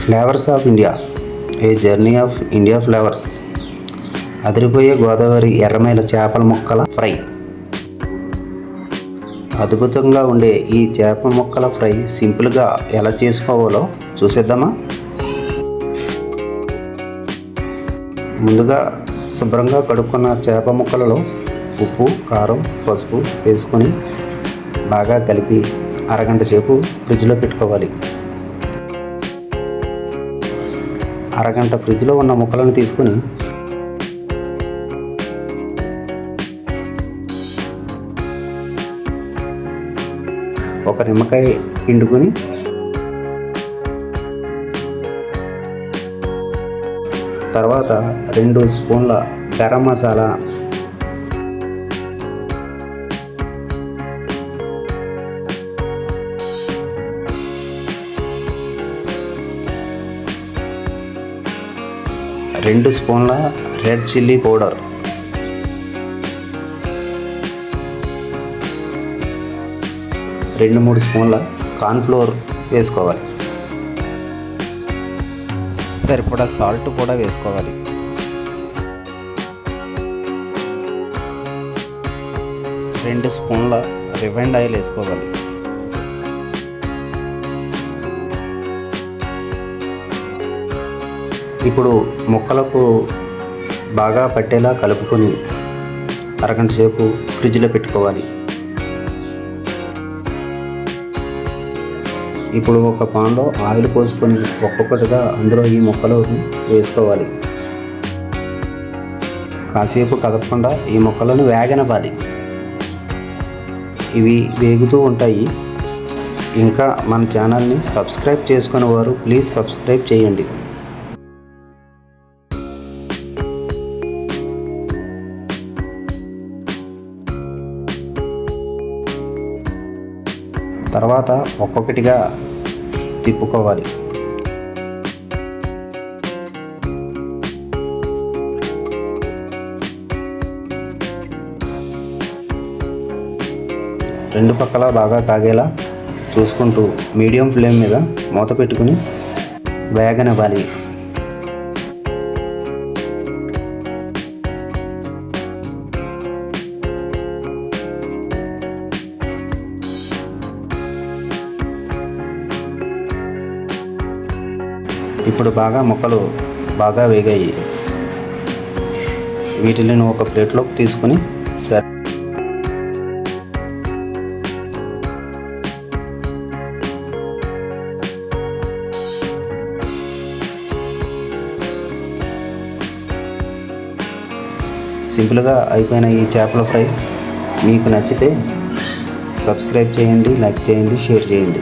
Flavours of India, A journey of India flavours. అదిరిపోయే గోదావరి ఎర్రమైల చేపల ముక్కల ఫ్రై. అద్భుతంగా ఉండే ఈ చేప ముక్కల ఫ్రై సింపుల్గా ఎలా చేసుకోవాలో చూసేద్దామా. ముందుగా శుభ్రంగా కడుక్కున్న చేప ముక్కలలో ఉప్పు, కారం, పసుపు వేసుకొని బాగా కలిపి అరగంట సేపు ఫ్రిడ్జ్లో పెట్టుకోవాలి. అరగంట ఫ్రిడ్జ్లో ఉన్న ముక్కలను తీసుకొని ఒక నిమ్మకాయ పిండుకొని తర్వాత 2 స్పూన్ల గరం మసాలా, 2 స్పూన్ల రెడ్ చిల్లీ పౌడర్, 2-3 స్పూన్ల కార్న్ఫ్లోర్ వేసుకోవాలి. సరిపడా సాల్ట్ కూడా వేసుకోవాలి. రెండు స్పూన్ల రిఫైండ్ ఆయిల్ వేసుకోవాలి. ఇప్పుడు ముక్కలకు బాగా పట్టేలా కలుపుకొని అరగంట సేపు ఫ్రిడ్జ్లో పెట్టుకోవాలి. ఇప్పుడు ఒక పాన్లో ఆయిల్ పోసుకొని ఒక్కొక్కటిగా అందులో ఈ ముక్కలు వేసుకోవాలి. కాసేపు కదపకుండా ఈ ముక్కలను వేగనివ్వాలి. ఇవి వేగుతూ ఉంటాయి. ఇంకా మన ఛానల్ని సబ్స్క్రైబ్ చేసుకునే వారు ప్లీజ్ సబ్స్క్రైబ్ చేయండి. తర్వాత ఒక్కొక్కటిగా తిప్పుకోవాలి. రెండు పక్కల బాగా కాగేలా చూసుకుంటూ మీడియం ఫ్లేమ్ మీద మూత పెట్టుకుని వేగనివ్వాలి. ఇప్పుడు ముక్కలు బాగా వేగాయి. వీటిని ఒక ప్లేట్లోకి తీసుకుని సింపుల్గా అయిపోయిన ఈ చేపల ఫ్రై మీకు నచ్చితే సబ్స్క్రైబ్ చేయండి, లైక్ చేయండి, షేర్ చేయండి.